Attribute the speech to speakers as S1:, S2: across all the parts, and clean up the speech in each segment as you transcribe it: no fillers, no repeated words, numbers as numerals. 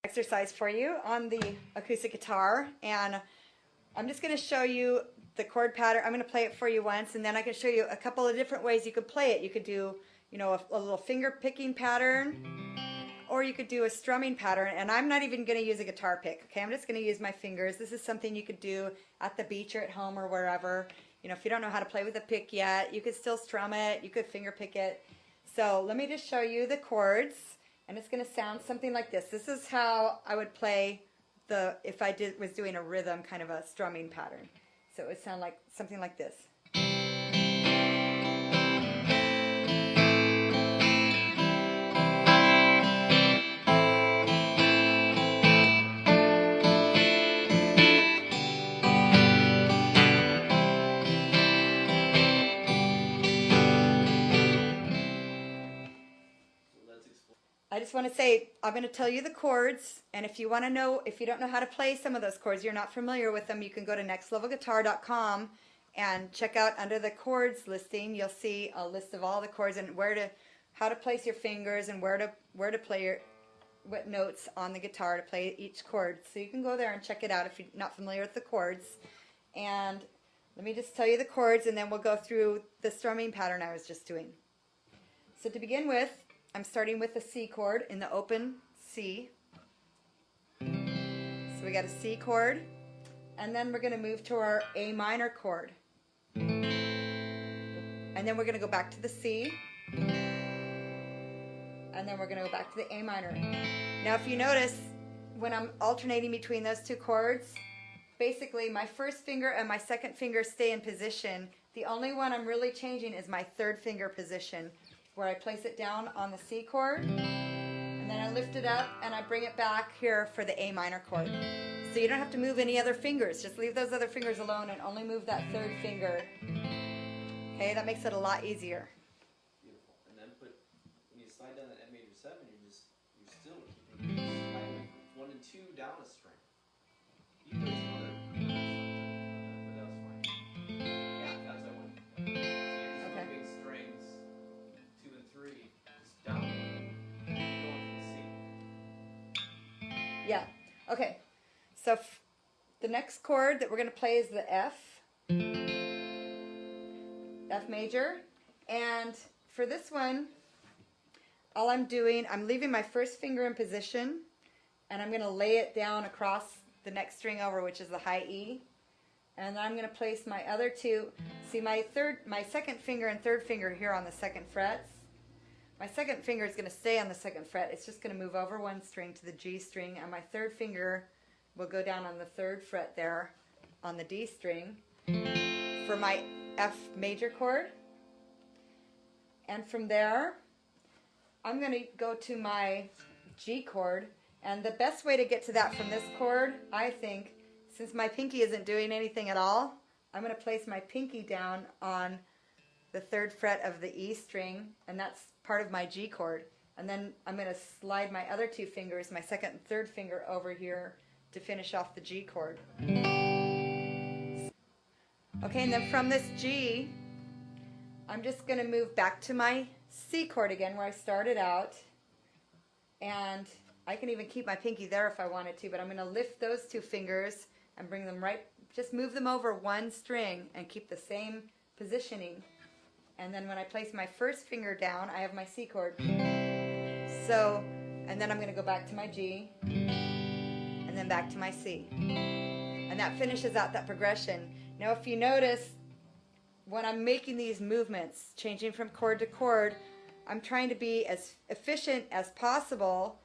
S1: Exercise for you on the acoustic guitar, and I'm just going to show you the chord pattern. I'm going to play it for you once, and then I can show you a couple of different ways you could play it. You could do, a little finger picking pattern, or you could do a strumming pattern, and I'm not even going to use a guitar pick. Okay, I'm just going to use my fingers. This is something you could do at the beach or at home or wherever. If you don't know how to play with a pick yet, you could still strum it. You could finger pick it. So let me just show you the chords. And it's going to sound something like this. This is how I would play if I was doing a rhythm, kind of a strumming pattern. So it would sound like something like this. I just want to say, I'm going to tell you the chords, and if you want to know, if you don't know how to play some of those chords, you're not familiar with them, you can go to nextlevelguitar.com and check out under the chords listing. You'll see a list of all the chords and how to place your fingers and where to play what notes on the guitar to play each chord. So you can go there and check it out if you're not familiar with the chords. And let me just tell you the chords, and then we'll go through the strumming pattern I was just doing. So to begin with, I'm starting with the C chord in the open C. So we got a C chord, and then we're going to move to our A minor chord. And then we're going to go back to the C, and then we're going to go back to the A minor. Now if you notice, when I'm alternating between those two chords, basically my first finger and my second finger stay in position. The only one I'm really changing is my third finger position, where I place it down on the C chord, and then I lift it up and I bring it back here for the A minor chord. So you don't have to move any other fingers, just leave those other fingers alone and only move that third finger. Okay, that makes it a lot easier.
S2: Beautiful. And then when you slide down that F major 7, you're still keeping sliding 1 and 2 down a string. You play some other but that was fine. Yeah, that's that one. So you're just moving strings 2 and 3, just down. You're going from the C.
S1: Yeah. Okay. So the next chord that we're going to play is the F major. And for this one, all I'm doing, I'm leaving my first finger in position, and I'm going to lay it down across the next string over, which is the high E. And then I'm going to place my other two. See, my second finger and third finger here on the second frets. My second finger is going to stay on the second fret. It's just going to move over one string to the G string, and my third finger will go down on the third fret there on the D string for my F major chord. And from there, I'm going to go to my G chord. And the best way to get to that from this chord, I think, since my pinky isn't doing anything at all, I'm going to place my pinky down on the third fret of the E string, and that's part of my G chord. And then I'm going to slide my other two fingers, my second and third finger, over here to finish off the G chord. Okay, and then from this G, I'm just going to move back to my C chord again where I started out. And I can even keep my pinky there if I wanted to, but I'm going to lift those two fingers and bring them just move them over one string and keep the same positioning. And then when I place my first finger down, I have my C chord. So, and then I'm going to go back to my G, and then back to my C. And that finishes out that progression. Now if you notice, when I'm making these movements, changing from chord to chord, I'm trying to be as efficient as possible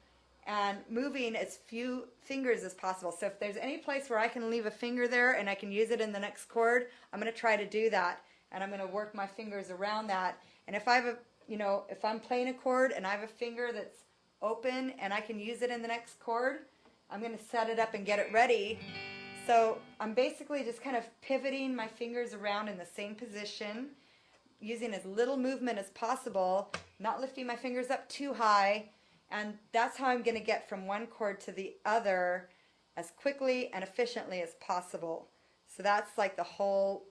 S1: and moving as few fingers as possible. So if there's any place where I can leave a finger there and I can use it in the next chord, I'm going to try to do that. And I'm going to work my fingers around that. And if I have if I'm playing a chord and I have a finger that's open and I can use it in the next chord, I'm going to set it up and get it ready. So I'm basically just kind of pivoting my fingers around in the same position, using as little movement as possible, not lifting my fingers up too high, and that's how I'm going to get from one chord to the other as quickly and efficiently as possible. So that's like the whole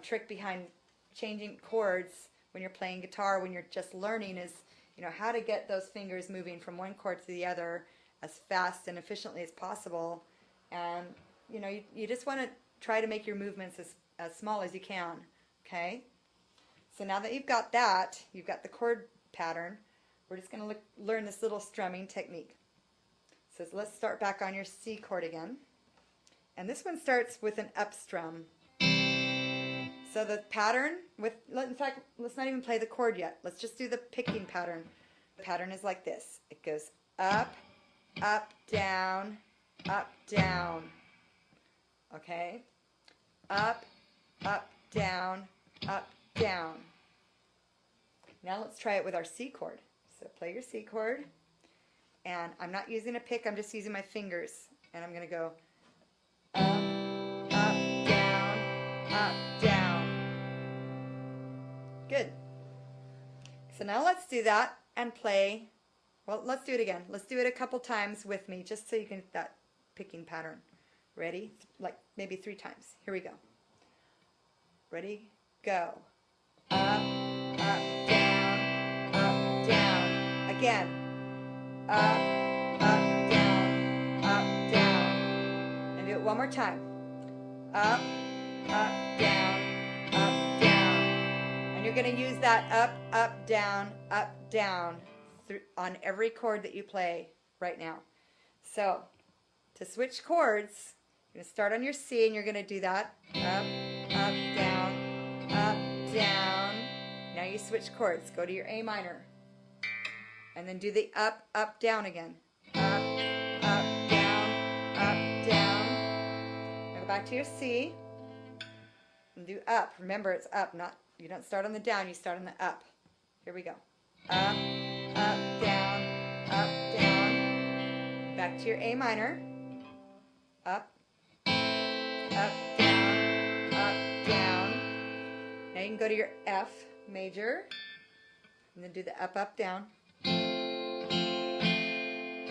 S1: trick behind changing chords when you're playing guitar, when you're just learning, is how to get those fingers moving from one chord to the other as fast and efficiently as possible. And you know, you just want to try to make your movements as small as you can. Okay? So now that you've got that, you've got the chord pattern, we're just going to learn this little strumming technique. So let's start back on your C chord again. And this one starts with an up strum. So the pattern, in fact, let's not even play the chord yet. Let's just do the picking pattern. The pattern is like this. It goes up, up, down, up, down. Okay? Up, up, down, up, down. Now let's try it with our C chord. So play your C chord. And I'm not using a pick, I'm just using my fingers. And I'm going to go up, up, down, up, down. Good. So now let's do that and play. Well, let's do it again. Let's do it a couple times with me, just so you can get that picking pattern. Ready? Like maybe 3 times. Here we go. Ready? Go. Up, up, down, up, down. Again. Up, up, down, up, down. And do it one more time. Up, up, down, up, down. And you're going to use that up, down on every chord that you play right now. So, to switch chords, you're going to start on your C and you're going to do that. Up, down, down. Now you switch chords. Go to your A minor. And then do the up, down again. Up, down, down. Now go back to your C and do up. Remember, it's up, you don't start on the down, you start on the up. Here we go. Up, down, down. Back to your A minor. Up, down, down. Now you can go to your F major and then do the up, down.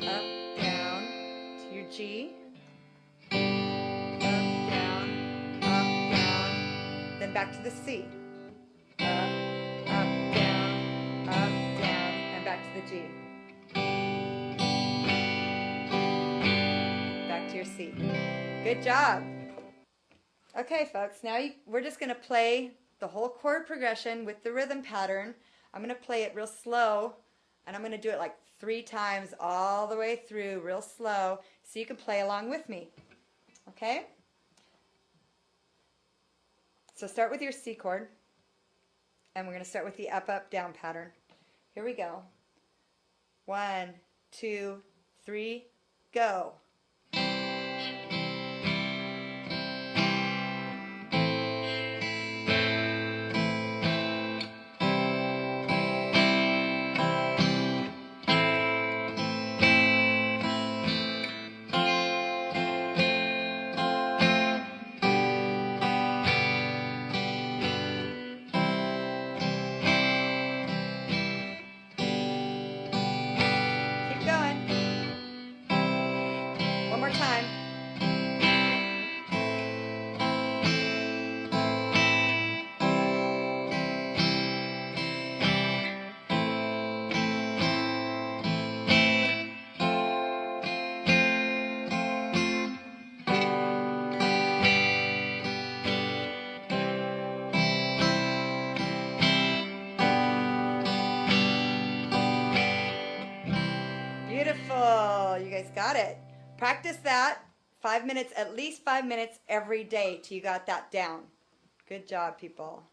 S1: Up, down to your G, up, down, then back to the C, up, down, and back to the G, back to your C. Good job. Okay, folks, now we're just going to play the whole chord progression with the rhythm pattern. I'm going to play it real slow, and I'm going to do it like 3 times all the way through, real slow, so you can play along with me. Okay? So start with your C chord, and we're going to start with the up, down pattern. Here we go. 1, 2, 3, go. Time. Beautiful. You guys got it. Practice that 5 minutes, at least 5 minutes every day till you got that down. Good job, people.